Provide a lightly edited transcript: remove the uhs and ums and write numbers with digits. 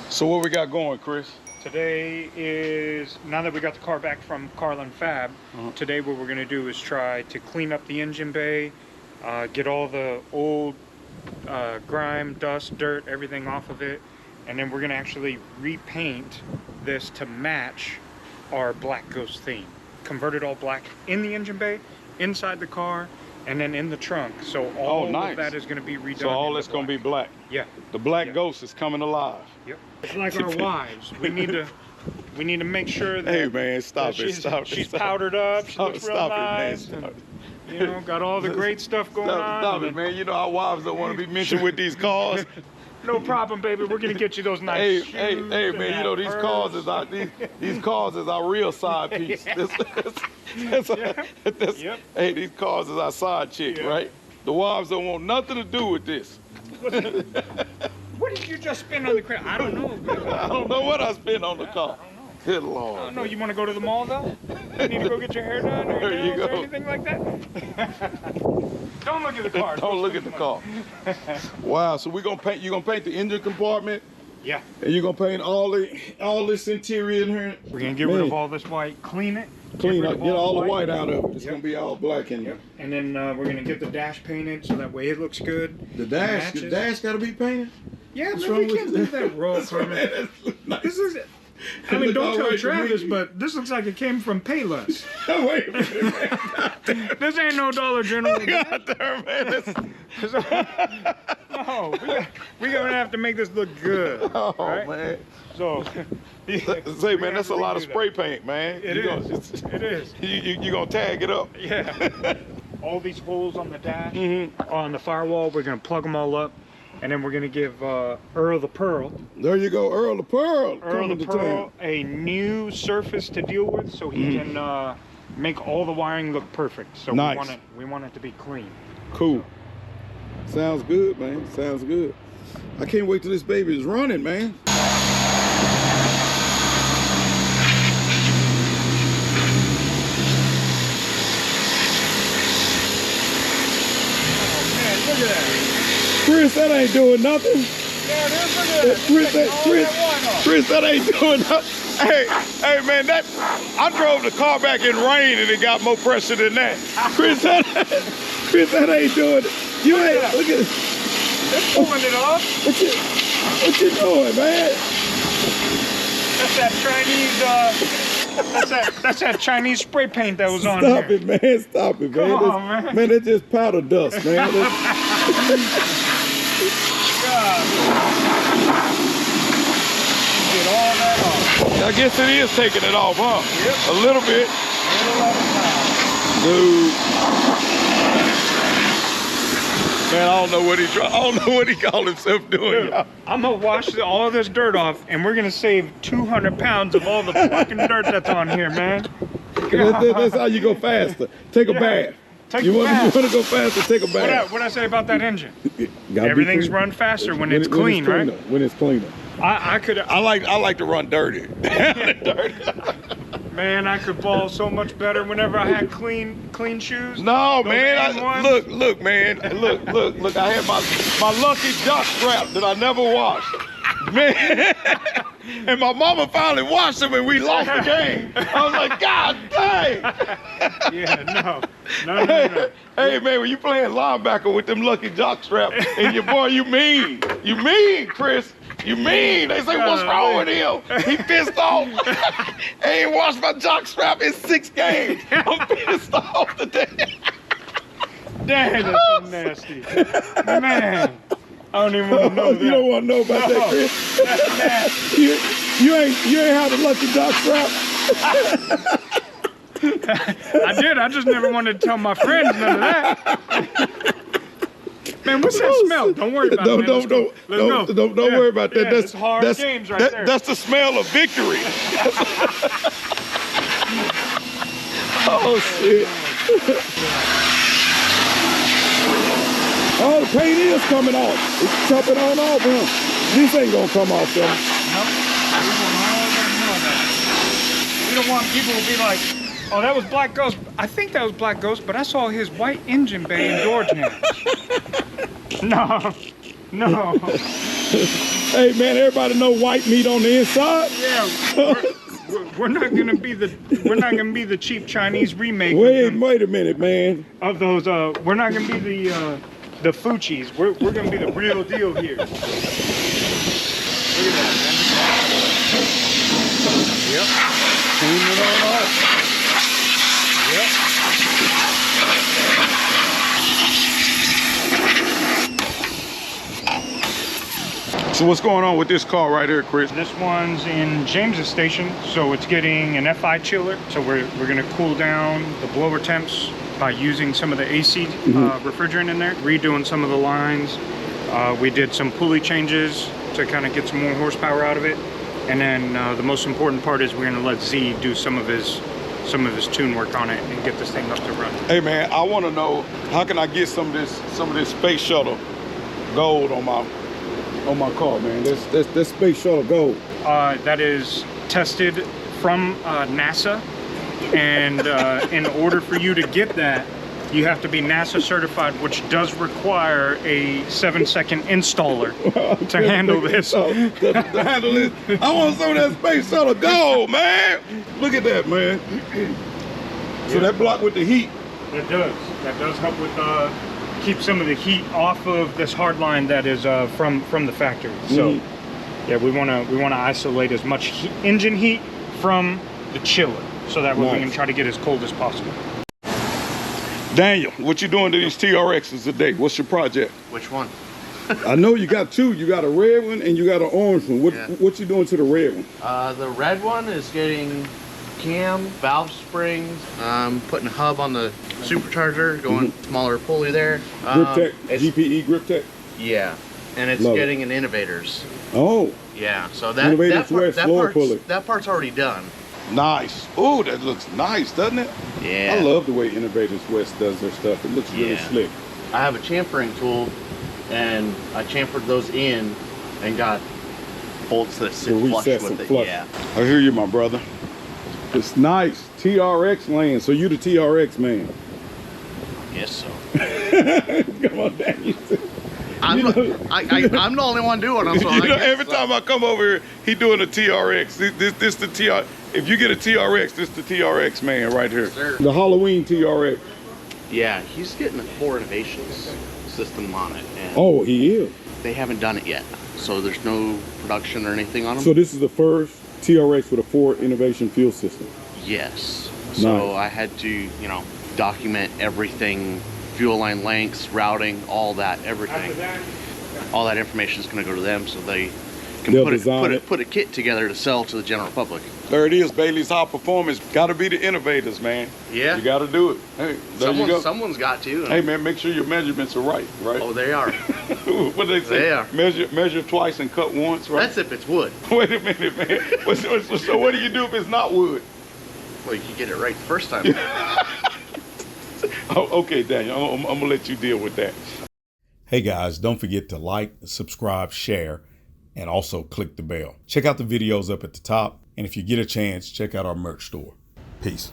So what we got going, Chris? Today is, now that we got the car back from Carlin Fab, today what we're going to do is try to clean up the engine bay, get all the old grime, dust, dirt, everything off of it, and then we're going to actually repaint this to match our Black Ghost theme. Convert it all black in the engine bay, inside the car, and then in the trunk. So all of that is going to be redone. So all that's going to be black. Yeah. The Black Ghost is coming alive. Yep. It's like our wives. We need to make sure that. Hey man, stop it! She's powdered up. She looks real nice. Man, you know, got all the great stuff going on. Stop it, man! You know our wives don't want to be mentioned with these cars. No problem, baby. We're gonna get you those nice shoes. Hey, man! You know these cars is our these cars is our real side piece. Hey, these cars is our side chick, right? The wives don't want nothing to do with this. What did you just spend on the car? I don't know. Baby. I don't know what I spent on the car. Good Lord. I don't know. You want to go to the mall though? You need to go get your hair done or nails or anything like that? Don't look at the car. Don't look at the car. Wow. So we're gonna paint. You gonna paint the engine compartment? Yeah. And you're gonna paint all this interior in here. We're gonna get rid of all this white, clean it. Get all the white out of it. It's gonna be all black in here. And then we're gonna get the dash painted so that way it looks good. The dash gotta be painted? Yeah, man, we can't leave that roll from it. This is it. I mean, don't tell Travis, but this looks like it came from Payless. Wait a minute. This ain't no Dollar General. God damn, man. No, we're gonna have to make this look good. Oh, right? man. So, say, man, that's a lot of spray paint, man. It is. You're gonna tag it up. Yeah. All these holes on the dash, on the firewall, we're gonna plug them all up. And then we're going to give Earl the Pearl. There you go, Earl the Pearl. Earl the Pearl a new surface to deal with so he can make all the wiring look perfect. So nice. we want it to be clean. Cool. Sounds good, man. Sounds good. I can't wait till this baby is running, man. Oh, man, look at that. Chris, that ain't doing nothing. Yeah, Chris, that ain't doing nothing. Hey, man, I drove the car back in rain and it got more pressure than that. Chris, that ain't doing it. You ain't, look at it. It's pulling it off. What you doing, man? That's that Chinese, that's that Chinese spray paint that was on Stop here. it, man. Stop it, man. Come on, man. Man, it's just powder dust, man. God. Get all that off. I guess it is taking it off, huh? Yep. A little bit. Dude. Man, I don't know what he called himself doing. Dude, I'm gonna wash all this dirt off, and we're gonna save 200 pounds of all the fucking dirt that's on here, man. That's how you go faster. Take a bath. You want to go faster? Take a bath. What I say about that engine? Everything's run faster when it's clean, right? When it's cleaner. I like to run dirty. Man, I could ball so much better whenever I had clean shoes. No, man. Look, man. Look. I had my lucky jock strap that I never washed. Man. And my mama finally washed them and we lost the game. I was like, God dang. Yeah, no. Hey, man, when you playing linebacker with them lucky jock straps and your boy, you mean, Chris. You mean? They say, what's wrong with him? He pissed off. I ain't washed my jock strap in 6 games. I'm pissed off today. Dang, that's so nasty. Man, I don't even want to know that. You don't want to know about that, Chris? That's nasty. You ain't had a lucky jock strap? I did. I just never wanted to tell my friends none of that. Man, what's that smell? Don't worry about it. Let's go. Don't worry about that. That's hard games right there. That's the smell of victory. Oh shit! Oh, the paint is coming off. It's chopping on off, huh? This ain't gonna come off, though. Nope. We don't want people to be like, oh, that was Black Ghost. I think that was Black Ghost, but I saw his white engine bay in Georgetown. No. Hey man, everybody know white meat on the inside. Yeah, we're not gonna be the cheap Chinese remake. Wait a minute, man. Of those, we're not gonna be the Fuchis. We're gonna be the real deal here. Look at that, man. Yep. Clean it all up. Yep. So what's going on with this car right here, Chris? This one's in James's station, so it's getting an FI chiller. So we're gonna cool down the blower temps by using some of the AC refrigerant in there, redoing some of the lines. We did some pulley changes to kind of get some more horsepower out of it. And then the most important part is we're gonna let Z do some of his tune work on it and get this thing up to run. Hey man, I want to know, how can I get some of this space shuttle gold on my car, man? This space shuttle gold. That is tested from NASA, and in order for you to get that, you have to be NASA certified, which does require a 7-second installer to handle this. To handle this. I want some of that space shuttle gold, man. Look at that, man. So that block with the heat. That does help with keep some of the heat off of this hard line that is from the factory. So yeah, we want to isolate as much engine heat from the chiller, so that way we can try to get as cold as possible. Daniel, what you doing to these TRXs today? What's your project? Which one? I know you got two. You got a red one and you got an orange one. What you doing to the red one? The red one is getting cam, valve springs, putting a hub on the supercharger, going smaller pulley there. Grip Tech, GPE Grip Tech? Yeah, and it's getting an Innovators. Oh. Yeah, so that part's already done. Nice. Oh, that looks nice, doesn't it? Yeah. I love the way Innovators West does their stuff. It looks really slick. I have a chamfering tool, and I chamfered those in and got bolts that sit flush with it. Yeah. I hear you, my brother. It's nice. TRX lane. So you the TRX man? Yes, so. Come on, Daniel. I'm the only one doing them. So every time I come over here, he doing a TRX. This the TR. If you get a TRX, this the TRX man right here. Sir. The Halloween TRX. Yeah, he's getting a 4 Innovations system on it. And oh, he is. They haven't done it yet, so there's no production or anything on them. So this is the first TRX with a 4 Innovation fuel system. Yes. So I had to, document everything. Fuel line lengths, routing, all that, everything. All that information is going to go to them, so they can put a kit together to sell to the general public. There it is, Bailys Hyperformance. Got to be the innovators, man. Yeah. You got to do it. Hey, there you go. Someone's got to. Hey, man, make sure your measurements are right? Oh, they are. What do they say? They are. Measure twice and cut once, right? That's if it's wood. Wait a minute, man. So what do you do if it's not wood? Well, you can get it right the first time. Oh, okay, Daniel, I'm going to let you deal with that. Hey, guys, don't forget to like, subscribe, share, and also click the bell. Check out the videos up at the top. And if you get a chance, check out our merch store. Peace.